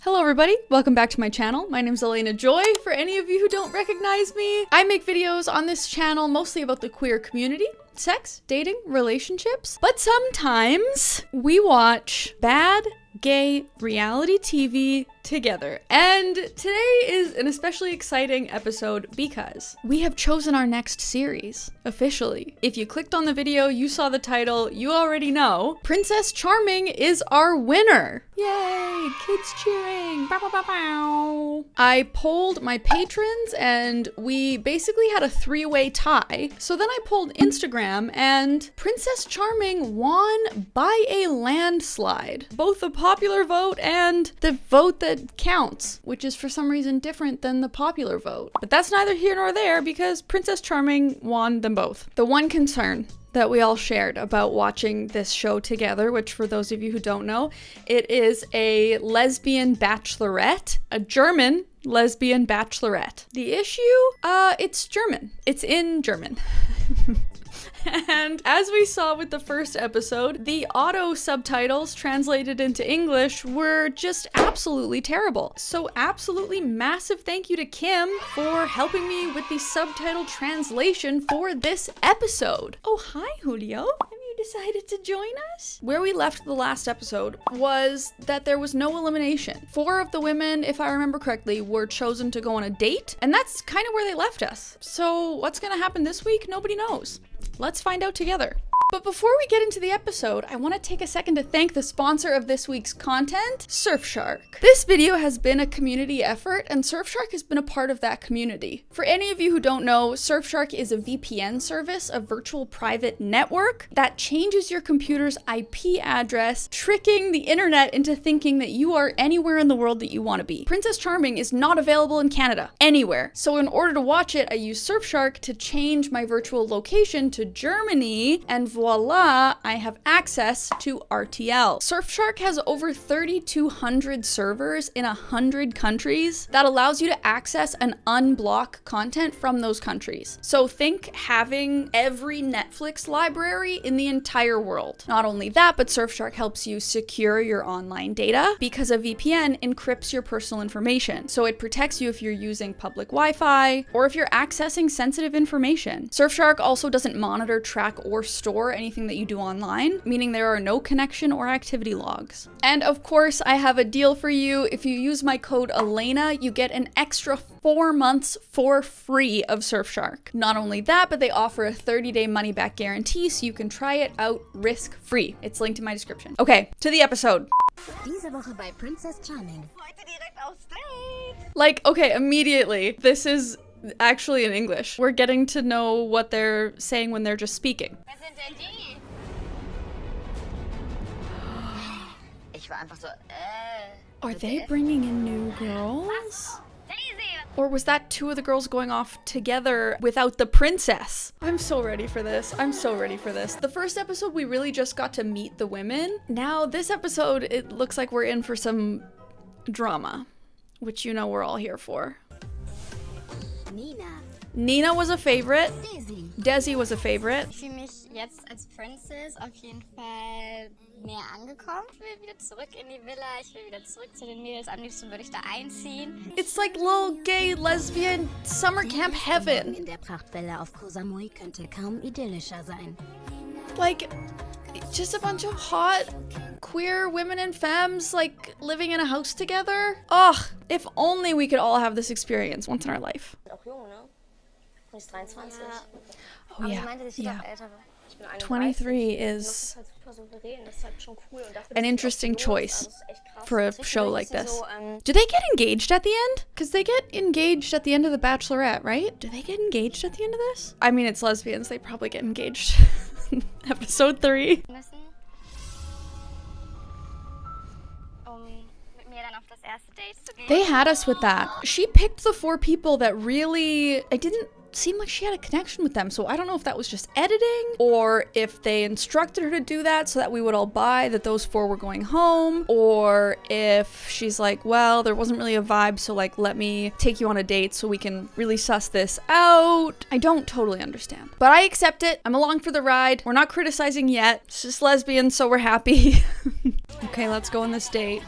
Hello everybody, welcome back to my channel. My name is Elena Joy, for any of you who don't recognize me. I make videos on this channel mostly about the queer community, sex, dating, relationships, but sometimes we watch bad gay reality TV together. And today is an especially exciting episode because we have chosen our next series, officially. If you clicked on the video, you saw the title, you already know. Princess Charming is our winner. Yay, kids cheering. Bow, bow, bow, bow. I polled my patrons and we basically had a three-way tie. So then I polled Instagram and Princess Charming won by a landslide. Both the popular vote and the vote that counts, which is for some reason different than the popular vote. But that's neither here nor there because Princess Charming won them both. The one concern that we all shared about watching this show together, which for those of you who don't know, it is a lesbian bachelorette, a German lesbian bachelorette. The issue, it's German. It's in German. And as we saw with the first episode, the auto subtitles translated into English were just absolutely terrible. So absolutely massive thank you to Kim for helping me with the subtitle translation for this episode. Oh, hi, Julio. Have you decided to join us? Where we left the last episode was that there was no elimination. 4 of the women, if I remember correctly, were chosen to go on a date, and that's kind of where they left us. So what's gonna happen this week? Nobody knows. Let's find out together. But before we get into the episode, I want to take a second to thank the sponsor of this week's content, Surfshark. This video has been a community effort, and Surfshark has been a part of that community. For any of you who don't know, Surfshark is a VPN service, a virtual private network that changes your computer's IP address, tricking the internet into thinking that you are anywhere in the world that you want to be. Princess Charming is not available in Canada, anywhere. So in order to watch it, I use Surfshark to change my virtual location to Germany, and voila, I have access to RTL. Surfshark has over 3,200 servers in 100 countries that allows you to access and unblock content from those countries. So think having every Netflix library in the entire world. Not only that, but Surfshark helps you secure your online data because a VPN encrypts your personal information. So it protects you if you're using public Wi-Fi or if you're accessing sensitive information. Surfshark also doesn't monitor, track, or store anything that you do online, meaning there are no connection or activity logs. And of course, I have a deal for you. If you use my code ELENA, you get an extra 4 months for free of Surfshark. Not only that, but they offer a 30-day money-back guarantee, so you can try it out risk-free. It's linked in my description. Okay, to the episode. Diese Woche bei Princess Charming. Like, okay, immediately, this is actually in English. We're getting to know what they're saying when they're just speaking. Are they bringing in new girls? Or was that 2 of the girls going off together without the princess? I'm so ready for this. I'm so ready for this. The first episode, we really just got to meet the women. Now, this episode, it looks like we're in for some drama, which you know we're all here for. Nina was a favorite. Desi was a favorite. Ich fühle mich jetzt als Princess auf jeden Fall mehr angekommen. Ich will wieder zurück in die Villa, ich will wieder zurück zu den Mädels. Am liebsten würde ich da einziehen. It's like little gay lesbian summer camp heaven. In der Prachtvilla auf Koh Samui könnte kaum idyllischer sein. Like, just a bunch of hot queer women and femmes like living in a house together. Ugh, if only we could all have this experience once in our life. Auch jung, ne? Die ist 23. Oh yeah, Meinte, dass sie yeah. doch älter war. Ich bin 23 31. Das is ist halt super souverän, das ist halt schon cool. Und dafür, an dass sie interesting auch so jung ist, choice also das ist echt krass. for a Tatsächlich show ist like sie this. so, Do they get engaged at the end? Because they get engaged at the end of The Bachelorette, right? Do they get engaged at the end of this? I mean, it's lesbians. They probably get engaged. Episode 3. Müssen, mit mir dann auf das erste Date zu gehen. They had us with that. She picked the 4 people that really, I didn't seem like she had a connection with them. So I don't know if that was just editing or if they instructed her to do that so that we would all buy that those 4 were going home, or if she's like, well, there wasn't really a vibe, so like, let me take you on a date so we can really suss this out. I don't totally understand, but I accept it. I'm along for the ride. We're not criticizing yet. It's just lesbians, so we're happy. Okay, let's go on this date.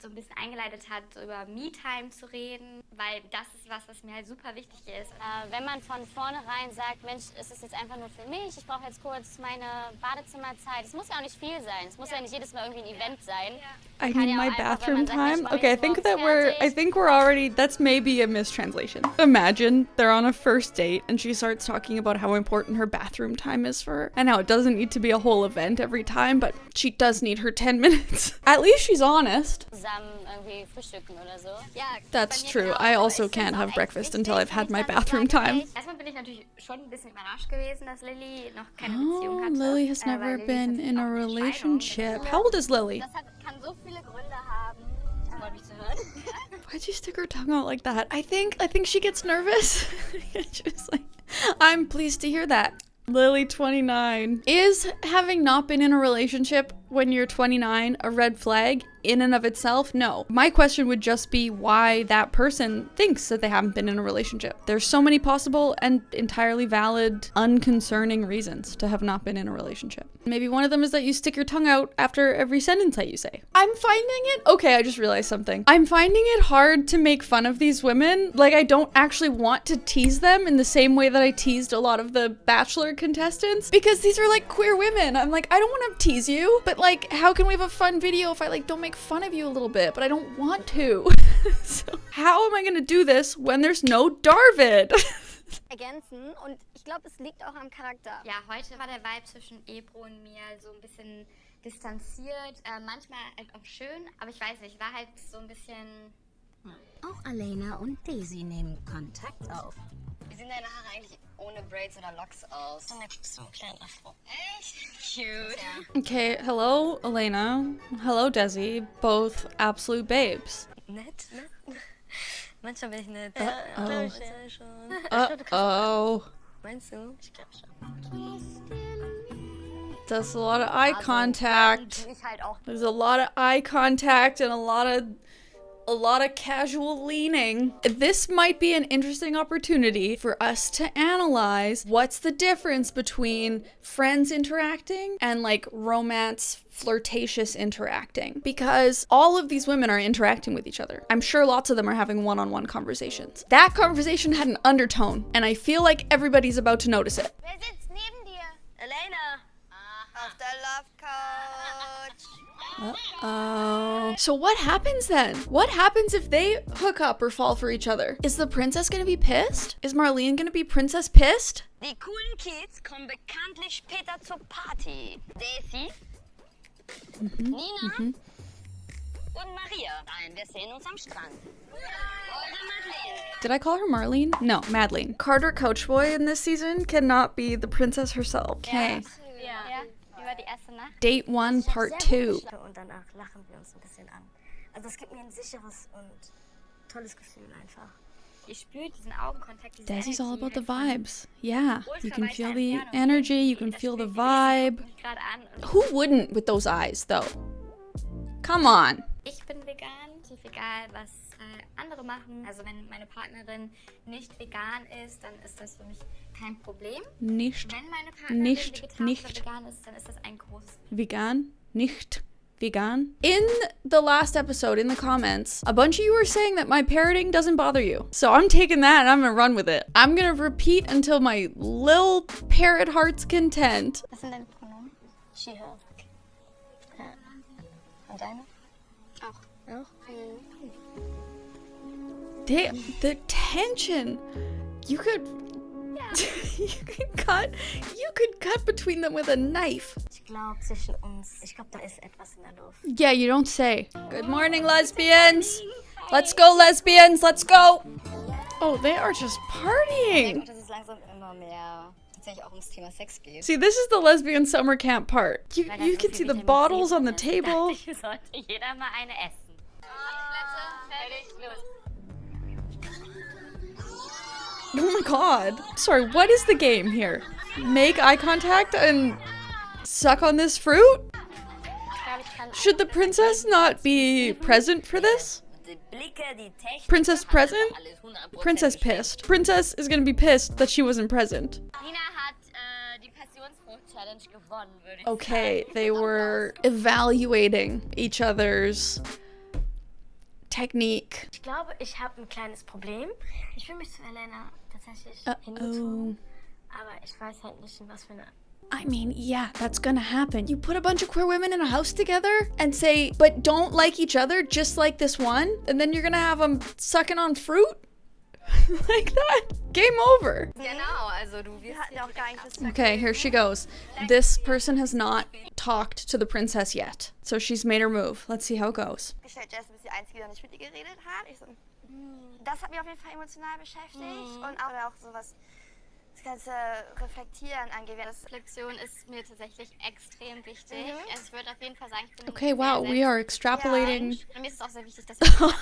so ein bisschen eingeleitet hat, so über Me-Time zu reden, weil das ist was mir halt super wichtig ist. Wenn man von vornherein sagt, Mensch, es ist jetzt einfach nur für mich, ich brauche jetzt kurz meine Badezimmerzeit. Es muss ja auch nicht viel sein. Es muss ja nicht jedes Mal irgendwie ein Event sein. I need my bathroom time. Okay, I think we're already, that's maybe a mistranslation. Imagine they're on a first date and she starts talking about how important her bathroom time is for her and how it doesn't need to be a whole event every time, but she does need her 10 minutes. At least she's honest. Zusammen irgendwie frühstücken oder so. Ja, That's bei mir true. genauso. I also Ich find's can't auch have echt breakfast wichtig, until I've had wenn my ich dann bathroom sage, time. okay, erstmal bin ich natürlich schon ein bisschen überrascht gewesen, dass Lilly noch keine Oh, Beziehung hatte. Lily has never weil Lilly ist been natürlich in auch a eine Scheidung. relationship. How old is Lily? Das kann so viele Gründe haben. Freut mich zu hören. Why'd she stick her tongue out like that? I think she gets nervous. She's like, I'm pleased to hear that. Lily, 29. Is having not been in a relationship when you're 29 a red flag in and of itself? No. My question would just be why that person thinks that they haven't been in a relationship. There's so many possible and entirely valid, unconcerning reasons to have not been in a relationship. Maybe one of them is that you stick your tongue out after every sentence that you say. I'm finding it, okay, I just realized something. I'm finding it hard to make fun of these women. Like, I don't actually want to tease them in the same way that I teased a lot of the Bachelor contestants, because these are like queer women. I'm like, I don't want to tease you, but like, how can we have a fun video if I like don't make fun of you a little bit, but I don't want to. So how am I gonna do this when there's no Darvid? Ergänzen und ich glaube, es liegt auch am Charakter. Ja, heute war der Vibe zwischen Ebro und mir so ein bisschen distanziert, manchmal halt auch schön, aber ich weiß nicht, war halt so ein bisschen... Auch Alena und Daisy nehmen Kontakt auf. Wie sehen deine Haare eigentlich ohne Braids oder Locks aus? Dann guckst du ein kleiner Afro. Echt cute. Ja. Okay, hello Elena, hello Desi, both absolute babes. Nett, ne? Manchmal bin ich nett. Uh-oh. Glaub ich ja schon. Uh-oh. Meinst du? Ich glaube schon. That's a lot of eye contact. Ich halt auch. There's a lot of eye contact and a lot of casual leaning. This might be an interesting opportunity for us to analyze what's the difference between friends interacting and like romance flirtatious interacting, because all of these women are interacting with each other. I'm sure lots of them are having one-on-one conversations. That conversation had an undertone, and I feel like everybody's about to notice it. Wer sitzt neben dir? Elena. Auf der Love Couch. Uh-oh. So what happens then? What happens if they hook up or fall for each other? Is the princess gonna be pissed? Is Marlene gonna be princess pissed? Die coolen Kids kommen bekanntlich später zur Party. Daisy, Nina und Maria. Nein, wir sehen uns am Strand. Eure Madeleine. Did I call her Marlene? No, Madeleine. Carter Coachboy in this season cannot be the princess herself. Okay. Ja, über die erste Nacht. Date 1, part 2. Und danach lachen wir uns ein bisschen an. Also es gibt mir ein sicheres und tolles Gefühl einfach. Ihr spürt diesen Augenkontakt, diese Desi's all Energy about the halt von vibes. Yeah, you can ultra feel weiter the Entfernung. energy, you can Das feel the spürt ihr, das vibe. guckt mich gerade an und Who wouldn't with those eyes, though? Come on. ich bin vegan, tief egal, was andere machen. Also wenn meine Partnerin nicht vegan ist, dann ist das für mich kein Problem. Nicht Wenn meine Partnerin Nicht vegetarisch oder vegan ist, dann ist das ein großes vegan. Nicht vegan. In the last episode, in the comments, a bunch of you were saying that my parroting doesn't bother you. So I'm taking that and I'm gonna run with it. I'm gonna repeat until my little parrot heart's content. Was sind deine Pronomen? She, her. Ja. Und deine? Auch. The tension. You could you could cut between them with a knife. Ich glaube zwischen uns, ich glaube da ist etwas in der Luft. Yeah, you don't say. Good morning, lesbians. Let's go, lesbians. Let's go. Oh, they are just partying. Dass es langsam immer mehr tatsächlich auch ums Thema Sex geht. See, this is the lesbian summer camp part. You can see the bottles on the table. Ich sollte jeder mal eine essen. Oh my god. Sorry, what is the game here? Make eye contact and suck on this fruit? Should the princess not be present for this? Die Blicke, die Technik. Princess present? Alles 100% Princess pissed. Princess is gonna be pissed that she wasn't present. Nina hat die Passionsfrucht-Challenge gewonnen, würde ich Okay, sagen. they were evaluating each other's technique. Ich glaube, ich habe ein kleines Problem. Ich will mich zu Elena tatsächlich hingezogen. Aber ich weiß halt nicht, in was für eine... I mean, yeah, that's gonna happen. You put a bunch of queer women in a house together and say, but don't like each other, just like this one, and then you're gonna have them sucking on fruit? Like that? Game over. Genau, also wir hatten ja auch gar nicht das Okay, here she goes. This person has not talked to the princess yet. So she's made her move. Let's see how it goes. gestellt, Jess, du bist die Einzige, die nicht mit ihr geredet hat. Ich so, das hat mich auf jeden Fall emotional beschäftigt. Und auch sowas, das ganze Reflektieren angeht. Reflexion ist mir tatsächlich extrem wichtig. Also ich würde auf jeden Fall sagen, ich bin Okay, wow, sehr we are extrapolating. Und mir ist es auch sehr wichtig, dass wir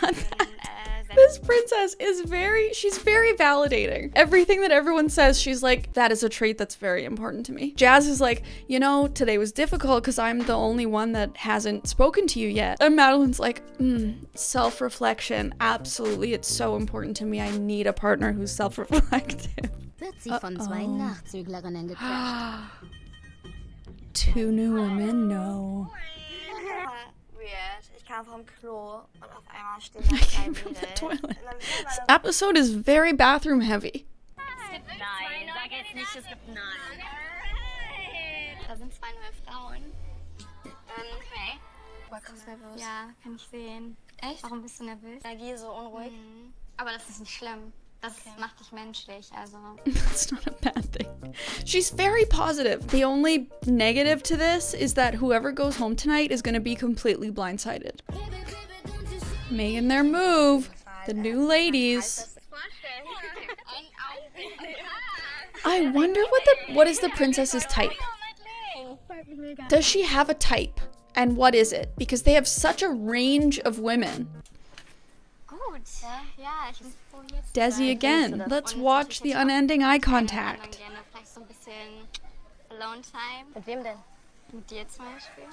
This princess is she's very validating. Everything that everyone says, she's like, that is a trait that's very important to me. Jazz is like, you know, today was difficult because I'm the only one that hasn't spoken to you yet. And Madeline's like, self-reflection. Absolutely, it's so important to me. I need a partner who's self-reflective. Wird sie von zwei Nachzüglerinnen gecrashed. Two new women, no. Weird. Ich kam vom Klo und auf einmal stehen da zwei Mädels. Toilet. This episode is very bathroom heavy. Nein, sag jetzt nicht, es gibt Nein. Da sind zwei neue Frauen. Okay. Bist du nervös? Ja, kann ich sehen. Echt? Warum bist du nervös? Energie so unruhig. Aber das ist nicht schlimm. Das macht dich menschlich, also. It's not a bad thing. She's very positive. The only negative to this is that whoever goes home tonight is going to be completely blindsided. Making their move. The new ladies. I wonder what is the princess's type? Does she have a type? And what is it? Because they have such a range of women. Gut. Ja, ich Desi again. Let's watch the unending eye contact. gerne vielleicht so ein bisschen Alone Time. Mit wem denn? Mit dir zum Beispiel.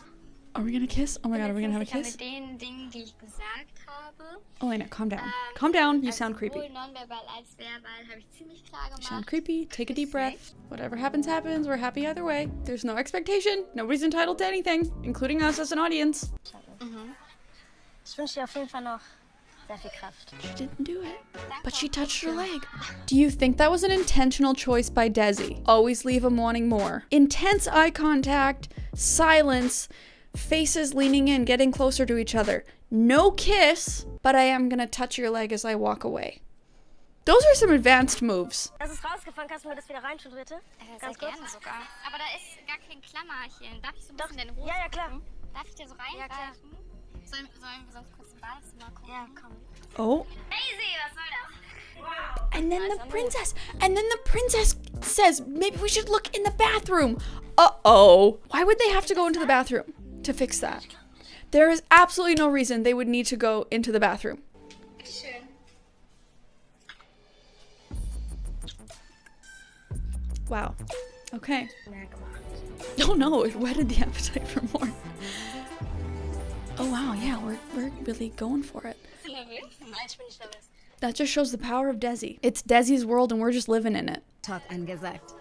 Are we gonna kiss? Oh my god, are we gonna have a Sicher kiss? mit den Dingen, die ich gesagt habe. Elena, calm down. Calm down, you sound Sowohl creepy. nonverbal als verbal habe ich ziemlich klar You gemacht. sound creepy. Take a deep breath. Whatever happens, happens. We're happy either way. There's no expectation. Nobody's entitled to anything, including us as an audience. Ich wünsche dir auf jeden Fall noch sehr viel Kraft. She didn't do it, but she touched her leg. Do you think that was an intentional choice by Desi? Always leave him wanting more. Intense eye contact, silence, faces leaning in, getting closer to each other. No kiss, but I am gonna touch your leg as I walk away. Those are some advanced moves. Das ist rausgefallen. Kannst du mir das wieder reinschauen, bitte? Sehr Ganz kurz. gerne sogar. Aber da ist gar kein Klammerchen. Darf ich so ein bisschen den Hose Ja, ja, klar. gucken? Darf ich dir so Ja, klar. reingreifen? Sollen wir sonst kurz im Badezimmer gucken? Ja, komm. Oh. Daisy, was soll das? And then the princess says, maybe we should look in the bathroom. Uh-oh. Why would they have to go into the bathroom to fix that? There is absolutely no reason they would need to go into the bathroom. Schön. Wow. Okay. Oh no, it whetted the appetite for more. Oh wow, yeah, we're really going for it. Bist du nervös? Nein, ich bin nicht nervös. That just shows the power of Desi. It's Desi's world and we're just living in it. Talk angesagt.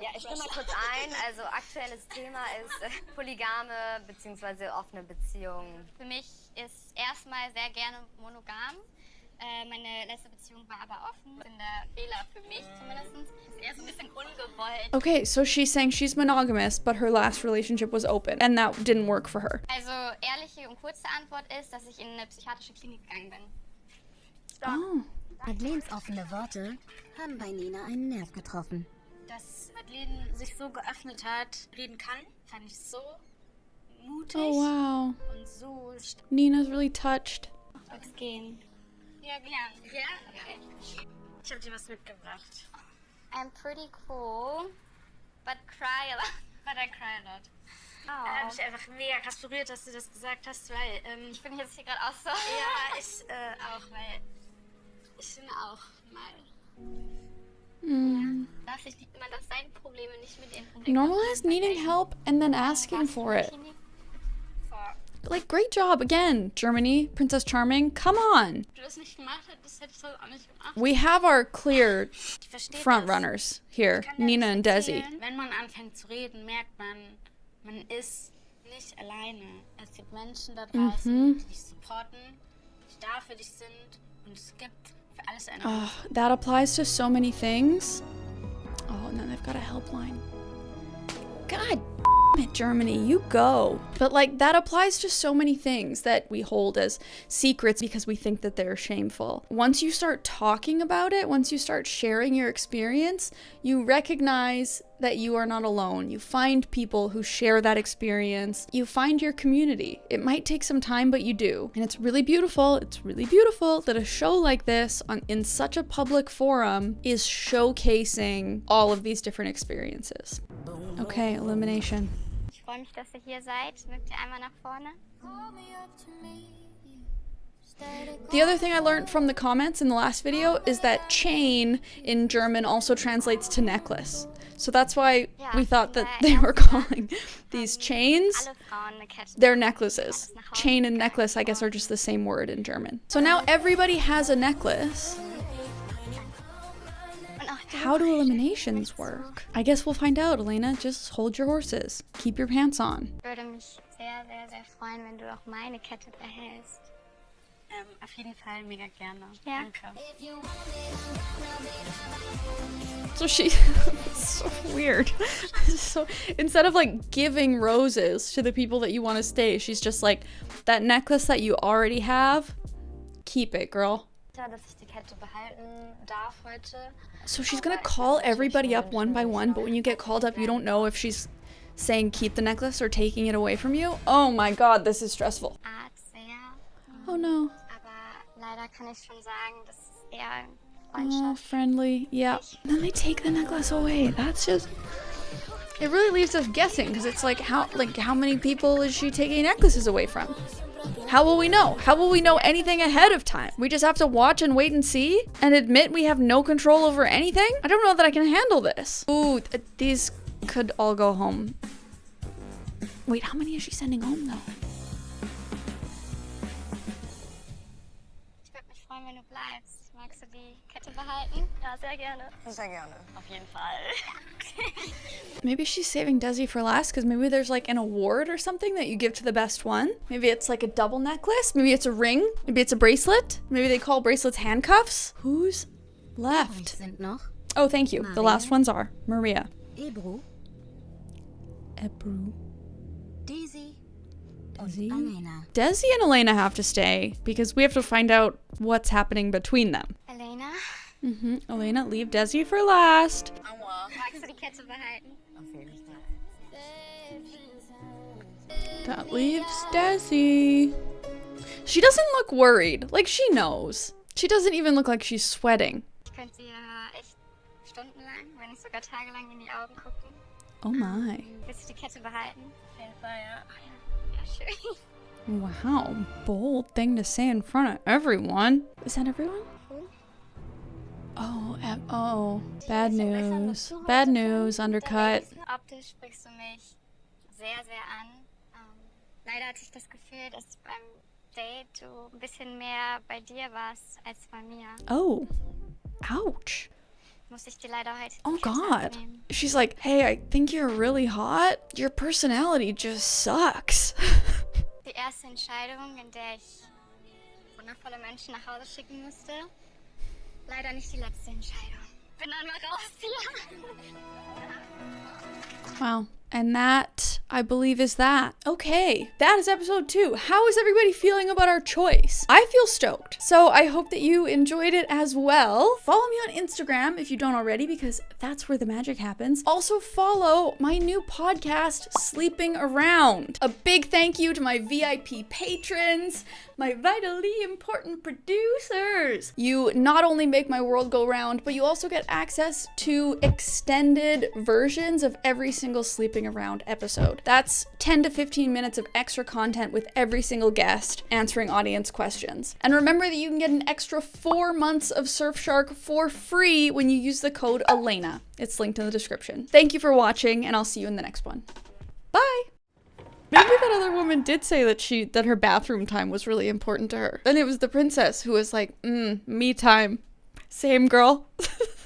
Ja, ich gehe mal kurz ein. Also aktuelles Thema ist polygame bzw. offene Beziehungen. Für mich ist erstmal sehr gerne monogam. Meine letzte Beziehung war aber offen. In der Fehler für mich zumindest. Ist eher so ein bisschen ungewollt. Okay, so she's saying she's monogamous, but her last relationship was open and that didn't work for her. Also ehrliche und kurze Antwort ist, dass ich in eine psychiatrische Klinik gegangen bin. Oh. Madeleines offene Worte haben bei Nina einen Nerv getroffen. Dass Madeleine sich so geöffnet hat, reden kann, fand ich so mutig Oh wow. und so Nina's really touched. Soll's gehen. Ja, gern. Ja? Okay. Ich habe dir was mitgebracht. I'm pretty cool, but cry a lot. But I cry a lot. Oh. Mich einfach mega krass berührt, dass du das gesagt hast, weil Ich bin jetzt hier gerade auch so. ja, ich auch, weil ich finde auch mal. Man darf seine Probleme nicht mit ihren Problemen. Normalize needing help and then asking for it. Like, great job again, Germany, Princess Charming. Come on. Du das nicht gemacht hast, das hätte ich so auch nicht gemacht. We have our clear Ich verstehe front das. runners here, Ich kann dir Nina das and Desi. erzählen. Wenn man anfängt zu reden, merkt man ist nicht alleine. Es gibt Menschen da draußen, die dich supporten. da für dich sind und es gibt für alles eine. Oh, that applies to so many things. Oh, and then they've got a helpline. God damn it, Germany, you go. But like, that applies to so many things that we hold as secrets because we think that they're shameful. Once you start talking about it, once you start sharing your experience, you recognize that you are not alone. You find people who share that experience. You find your community. It might take some time, but you do. And it's really beautiful. It's really beautiful that a show like this in such a public forum is showcasing all of these different experiences. Okay, elimination. Ich freue mich, dass ihr hier seid. Mögt ihr einmal nach vorne? The other thing I learned from the comments in the last video is that chain in German also translates to necklace. So that's why we thought that they were calling these chains their necklaces. Chain and necklace, I guess, are just the same word in German. So now everybody has a necklace. How do eliminations work? I guess we'll find out, Elena. Just hold your horses. Keep your pants on. Ich würde mich sehr, sehr, sehr freuen, wenn du auch meine Kette behältst. Auf jeden Fall mega gerne. Ja. Danke. So she, so weird. So instead of like giving roses to the people that you want to stay, she's just like, that necklace that you already have, keep it, girl. Dass ich die Kette behalten darf heute. So she's gonna call everybody up one by one, but when you get called up, you don't know if she's saying keep the necklace or taking it away from you. Oh my god, this is stressful. Art sehr. Oh no. Aber leider kann ich schon sagen, das ist eher Oh, Freundschaft. friendly. Yeah. And then they take the necklace away. That's just... It really leaves us guessing, because it's like how many people is she taking necklaces away from? How will we know? How will we know anything ahead of time? We just have to watch and wait and see and admit we have no control over anything? I don't know that I can handle this. Ooh, these could all go home. Wait, how many is she sending home though? Ich würde mich freuen, wenn du bleibst. Magst du die Kette behalten? Ja, sehr gerne. Sehr gerne. Auf jeden Fall. Maybe she's saving Desi for last because maybe there's like an award or something that you give to the best one. Maybe it's like a double necklace. Maybe it's a ring. Maybe it's a bracelet. Maybe they call bracelets handcuffs. Who's left? Sind noch Oh, thank you. The last ones are Maria. Ebru, Ebru. Daisy Desi? und Alena. Desi and Elena have to stay because we have to find out what's happening between them. Elena, Elena, leave Desi for last. magst du die Kette behalten? That leaves Desi. She doesn't look worried. Like, she knows. She doesn't even look like she's sweating. Ich könnte dir echt stundenlang, wenn nicht sogar tagelang in die Augen gucken. Oh my. Willst du die Kette behalten? Auf jeden Fall, ja. Ja, schön. Wow, bold thing to say in front of everyone. Is that everyone? Oh, bad news. Bad news, undercut. Optisch sprichst du mich sehr, sehr an. Leider hatte ich das Gefühl, dass beim Date du ein bisschen mehr bei dir warst als bei mir. Oh, ouch. Muss ich dir leider heute Oh die Kette god. abnehmen. She's like, hey, I think you're really hot. Your personality just sucks. Die erste Entscheidung, in der ich wundervolle Menschen nach Hause schicken musste. Leider nicht die letzte Entscheidung. Bin einmal raus hier. Wow. And that, I believe, is that. Okay, that is episode 2. How is everybody feeling about our choice? I feel stoked. So I hope that you enjoyed it as well. Follow me on Instagram if you don't already, because that's where the magic happens. Also follow my new podcast, Sleeping Around. A big thank you to my VIP patrons, my vitally important producers. You not only make my world go round, but you also get access to extended versions of every single Sleeping Around episode. That's 10 to 15 minutes of extra content with every single guest answering audience questions. And remember that you can get an extra 4 months of Surfshark for free when you use the code ELENA. It's linked in the description. Thank you for watching, and I'll see you in the next one. Bye! Maybe that other woman did say that her bathroom time was really important to her. Then it was the princess who was like, me time. Same girl.